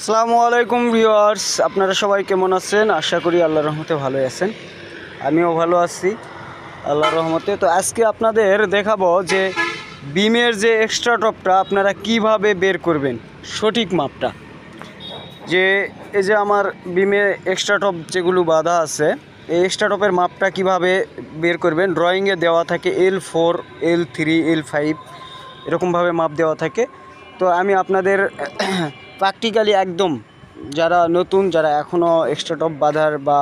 আসসালামু আলাইকুম ভিউয়ার্স, আপনারা সবাই কেমন আছেন? আশা করি আল্লাহর রহমতে ভালোই আছেন। আমিও ভালো আছি আল্লাহর রহমতে। তো আজকে আপনাদের দেখাবো যে বিমের যে এক্সট্রা টপটা আপনারা কিভাবে বের করবেন, সঠিক মাপটা। যে এই যে আমার বিমে এক্সট্রা টপ যেগুলো বাঁধা আছে, এই এক্সট্রা টপের মাপটা কিভাবে বের করবেন। ড্রয়িংয়ে দেওয়া থাকে L4, L3, L5 এরকমভাবে মাপ দেওয়া থাকে। তো আমি আপনাদের প্র্যাকটিক্যালি একদম যারা নতুন, যারা এখনও এক্সট্রা টপ বাঁধার বা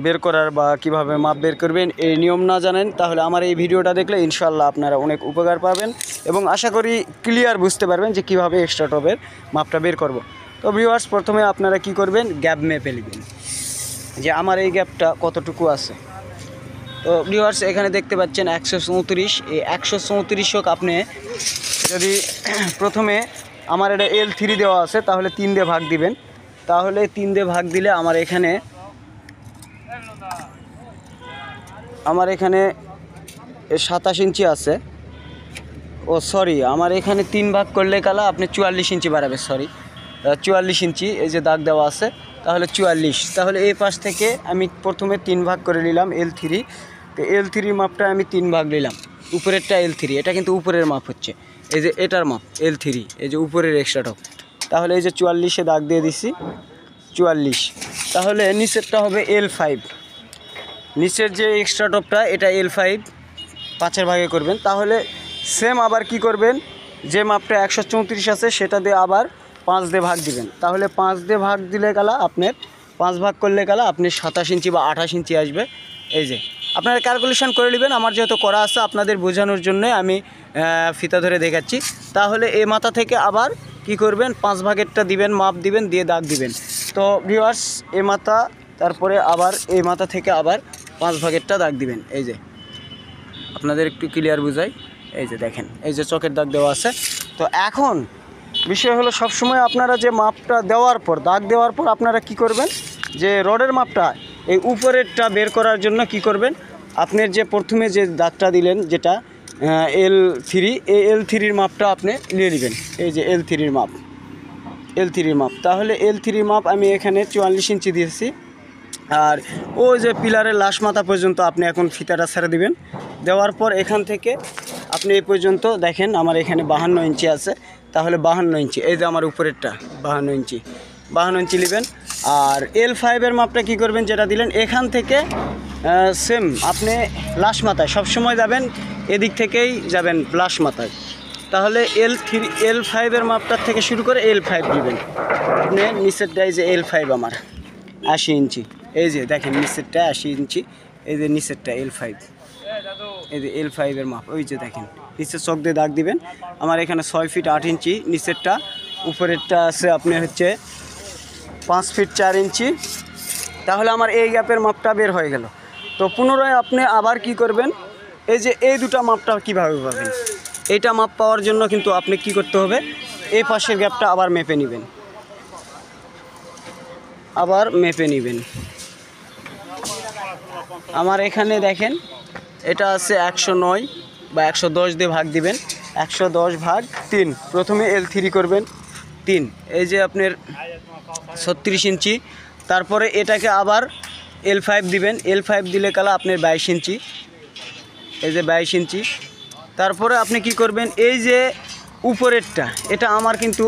বের করার বা কিভাবে মাপ বের করবেন এই নিয়ম না জানেন, তাহলে আমার এই ভিডিওটা দেখলে ইনশাল্লাহ আপনারা অনেক উপকার পাবেন এবং আশা করি ক্লিয়ার বুঝতে পারবেন যে কিভাবে এক্সট্রা টপের মাপটা বের করব। তো ভিউয়ার্স, প্রথমে আপনারা কি করবেন, গ্যাপ মেপে নেবেন যে আমার এই গ্যাপটা কতটুকু আছে। তো ভিউয়ার্স, এখানে দেখতে পাচ্ছেন 134। এই 134 হোক, আপনি যদি প্রথমে আমার এটা L3 দেওয়া আছে তাহলে 3 দিয়ে ভাগ দিবেন। তাহলে 3 দিয়ে ভাগ দিলে আমার এখানে 27 ইঞ্চি আছে। ও সরি, আমার এখানে 3 ভাগ করলে কালা আপনি 44 ইঞ্চি বাড়াবে, সরি 44 ইঞ্চি এই যে দাগ দেওয়া আছে, তাহলে 44। তাহলে এই পাশ থেকে আমি প্রথমে 3 ভাগ করে নিলাম L3। তো L3 মাপটা আমি 3 ভাগ নিলাম, উপরেরটা L3, এটা কিন্তু উপরের মাপ হচ্ছে, এই যে এটার মাপ L3, এই যে উপরের এক্সট্রা টপ। তাহলে এই যে 44-এ দাগ দিয়ে দিছি 44। তাহলে নিচেরটা হবে L5, নিচের যে এক্সট্রা টপটা এটা L5 5-এর ভাগে করবেন। তাহলে সেম আবার কি করবেন, যে মাপটা 134 আছে সেটা দিয়ে আবার 5 দিয়ে ভাগ দিবেন। তাহলে 5 দিয়ে ভাগ দিলে কালা আপনার 5 ভাগ করলে কালা আপনি 27 ইঞ্চি বা 28 ইঞ্চি আসবে। এই যে আপনারা ক্যালকুলেশন করে নেবেন, আমার যেহেতু করা আছে আপনাদের বোঝানোর জন্য আমি ফিতা ধরে দেখাচ্ছি। তাহলে এই মাথা থেকে আবার কি করবেন, 5 ভাগেরটা দিবেন, মাপ দিবেন, দিয়ে দাগ দিবেন। তো ভিউয়ার্স, এই মাথা তারপরে আবার এই মাথা থেকে আবার 5 ভাগেরটা দাগ দিবেন। এই যে আপনাদের একটু ক্লিয়ার বুঝাই, এই যে দেখেন এই যে চকের দাগ দেওয়া আছে। তো এখন বিষয় হলো, সবসময় আপনারা যে মাপটা দেওয়ার পর, দাগ দেওয়ার পর আপনারা কি করবেন, যে রডের মাপটা এই উপরেরটা বের করার জন্য কি করবেন, আপনার যে প্রথমে যে দাগটা দিলেন যেটা L3, এই L3-র মাপটা আপনি নিয়ে নেবেন। এই যে L3-র মাপ, L3-র মাপ। তাহলে L3-র মাপ আমি এখানে 44 ইঞ্চি দিয়েছি। আর ওই যে পিলারের লাশ মাথা পর্যন্ত আপনি এখন ফিতাটা ছেড়ে দিবেন। দেওয়ার পর এখান থেকে আপনি এই পর্যন্ত দেখেন আমার এখানে 52 ইঞ্চি আছে। তাহলে 52 ইঞ্চি, এই যে আমার উপরেরটা 52 ইঞ্চি, 52 ইঞ্চি নেবেন। আর L5-এর মাপটা কি করবেন, যেটা দিলেন এখান থেকে সেম আপনি লাশ মাথায় সবসময় যাবেন, এদিক থেকেই যাবেন লাশ মাথায়। তাহলে L5-এর মাপটার থেকে শুরু করে L5 দিবেন আপনি। নিচেরটা এই যে L5 আমার 80 ইঞ্চি, এই যে দেখেন নিচেরটা 80 ইঞ্চি, এই যে নিচেরটা L5, এই যে L5-এর মাপ, ওই যে দেখেন নিচের চক দিয়ে দাগ দিবেন। আমার এখানে 6 ফিট 8 ইঞ্চি নিচেরটা, উপরেরটা আছে আপনার হচ্ছে 5 ফিট 4 ইঞ্চি। তাহলে আমার এই গ্যাপের মাপটা বের হয়ে গেল। তো পুনরায় আপনি আবার কি করবেন, এই যে এই দুটা মাপটা কীভাবে পাবেন, এইটা মাপ পাওয়ার জন্য কিন্তু আপনি কি করতে হবে, এই পাশের গ্যাপটা আবার মেপে নেবেন, আবার মেপে নেবেন। আমার এখানে দেখেন এটা আছে 109 বা 110 দিয়ে ভাগ দিবেন, 110 ভাগ 3, প্রথমে L3 করবেন 3, এই যে আপনার 36 ইঞ্চি। তারপরে এটাকে আবার L5 দিবেন, L5 দিলে কালা আপনার 22 ইঞ্চি, এই যে 22 ইঞ্চি। তারপরে আপনি কি করবেন, এই যে উপরেরটা এটা আমার কিন্তু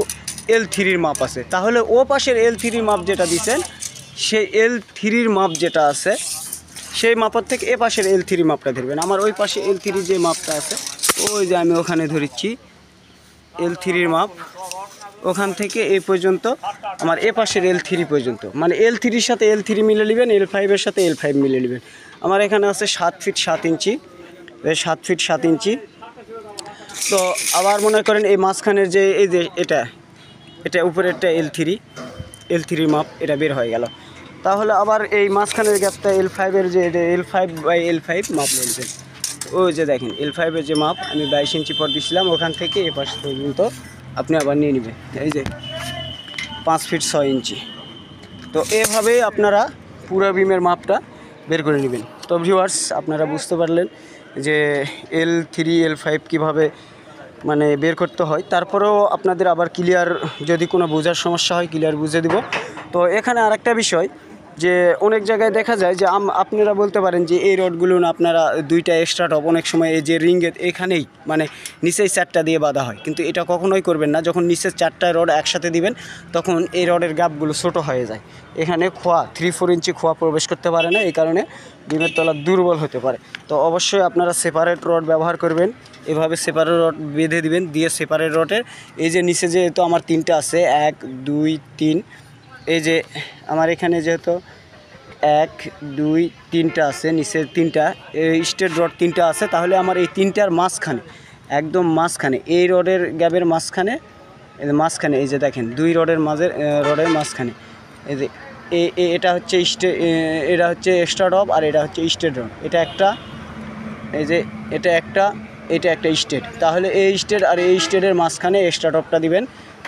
L3-র মাপ আছে, তাহলে ও পাশের L3-র মাপ যেটা দিচ্ছেন সেই L3-র মাপ যেটা আছে সেই মাপের থেকে এ পাশের L3 মাপটা ধরবেন। আমার ওই পাশে L3 যে মাপটা আছে, ওই যে আমি ওখানে ধরেছি L3-র মাপ, ওখান থেকে এই পর্যন্ত আমার এ পাশের L3 পর্যন্ত, মানে L3-র সাথে L3 মিলে নেবেন, L5-এর সাথে L5 মিলে নেবেন। আমার এখানে আছে 7 ফিট 7 ইঞ্চি, 7 ফিট 7 ইঞ্চি। তো আবার মনে করেন এই মাঝখানের যে এই যে এটা উপরেরটা L3 মাপ, এটা বের হয়ে গেল। তাহলে আবার এই মাঝখানের গ্যাপটা L5-এর যে L5 মাপ নেবেন। ওই যে দেখেন L5-এর যে মাপ আমি 22 ইঞ্চি পর দিয়েছিলাম, ওখান থেকে এ পাশ পর্যন্ত আপনি আবার নিয়ে নেবেন, এই যে 5 ফিট 6 ইঞ্চি। তো এভাবেই আপনারা পুরো বিমের মাপটা বের করে নেবেন। তো ভিউয়ার্স, আপনারা বুঝতে পারলেন যে L3 L5 কীভাবে মানে বের করতে হয়। তারপরেও আপনাদের আবার ক্লিয়ার যদি কোনো বোঝার সমস্যা হয় ক্লিয়ার বুঝে দিব। তো এখানে আরেকটা বিষয় যে অনেক জায়গায় দেখা যায় যে আপনারা বলতে পারেন যে এই রডগুলো না আপনারা দুইটা এক্সট্রা টপ অনেক সময় এই যে রিংয়ের এখানেই মানে নিচেই 4টা দিয়ে বাঁধা হয়, কিন্তু এটা কখনোই করবেন না। যখন নিচের 4টা রড একসাথে দিবেন তখন এই রডের গ্যাপগুলো ছোটো হয়ে যায়, এখানে খোয়া 3-4 ইঞ্চি খোয়া প্রবেশ করতে পারে না, এই কারণে ডিমের তলা দুর্বল হতে পারে। তো অবশ্যই আপনারা সেপারেট রড ব্যবহার করবেন, এভাবে সেপারেট রড বেঁধে দিবেন, দিয়ে সেপারেট রডের এই যে নিচে যেহেতু আমার 3টা আছে 1 2 3, এই যে আমার এখানে যেহেতু 1 2 3টা আছে, নিচের 3টা স্ট্রেট রড 3টা আছে, তাহলে আমার এই 3টার মাঝখানে একদম মাঝখানে এই রডের গ্যাপের মাঝখানে এই যে দেখেন 2 রডের রডের মাঝখানে এই যে এটা হচ্ছে এটা হচ্ছে এক্সট্রা টপ আর এটা হচ্ছে স্ট্রেট রড, এটা একটা এই যে এটা একটা স্টেট, তাহলে এই স্টেট আর এই স্টেটের মাঝখানে এক্সট্রা টপটা দিবেন,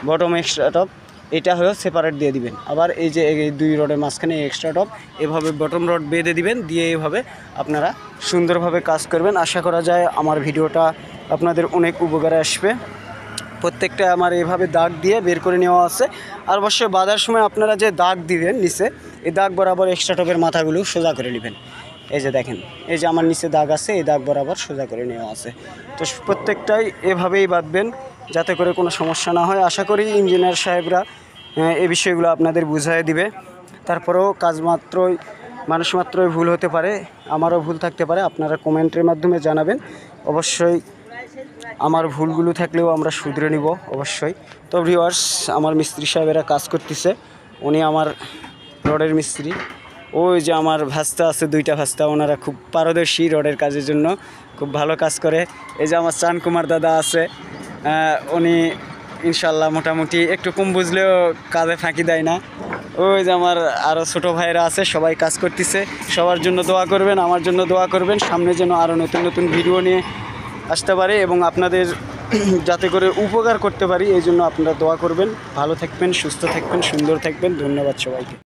বটম এক্সট্রা টপ এটা হয়েও সেপারেট দিয়ে দিবেন। আবার এই যে এই 2 রডের মাঝখানে এক্সট্রা টপ এভাবে বটম রড বেঁধে দিবেন, দিয়ে এইভাবে আপনারা সুন্দরভাবে কাজ করবেন। আশা করা যায় আমার ভিডিওটা আপনাদের অনেক উপকারে আসবে। প্রত্যেকটা আমার এইভাবে দাগ দিয়ে বের করে নেওয়া আছে। আর অবশ্যই বাঁধার সময় আপনারা যে দাগ দিবেন নিচে, এই দাগ বরাবর এক্সট্রা টপের মাথাগুলো সোজা করে নেবেন। এই যে দেখেন এই যে আমার নিচে দাগ আছে, এই দাগ বরাবর সোজা করে নেওয়া আছে। তো প্রত্যেকটাই এভাবেই বাঁধবেন যাতে করে কোনো সমস্যা না হয়। আশা করি ইঞ্জিনিয়ার সাহেবরা এই বিষয়গুলো আপনাদের বুঝিয়ে দিবে। তারপরেও মানুষ মাত্রই ভুল হতে পারে, আমারও ভুল থাকতে পারে, আপনারা কমেন্টের মাধ্যমে জানাবেন। অবশ্যই আমার ভুলগুলো থাকলেও আমরা শুধরে নিব অবশ্যই। তো ভিউয়ার্স, আমার মিস্ত্রি সাহেবেরা কাজ করতেছে, উনি আমার রডের মিস্ত্রি। ওই যে আমার ভাস্তা আছে 2টা ভাস্তা, ওনারা খুব পারদর্শী রডের কাজের জন্য, খুব ভালো কাজ করে। এই যে আমার চান কুমার দাদা আছে, উনি ইনশাল্লাহ মোটামুটি একটু কম বুঝলেও কাজে ফাঁকি দেয় না। ওই যে আমার আরও ছোটো ভাইরা আছে, সবাই কাজ করতেছে। সবার জন্য দোয়া করবেন, আমার জন্য দোয়া করবেন, সামনে যেন আরও নতুন নতুন ভিডিও নিয়ে আসতে পারে এবং আপনাদের যাতে করে উপকার করতে পারি এই জন্য আপনারা দোয়া করবেন। ভালো থাকবেন, সুস্থ থাকবেন, সুন্দর থাকবেন। ধন্যবাদ সবাইকে।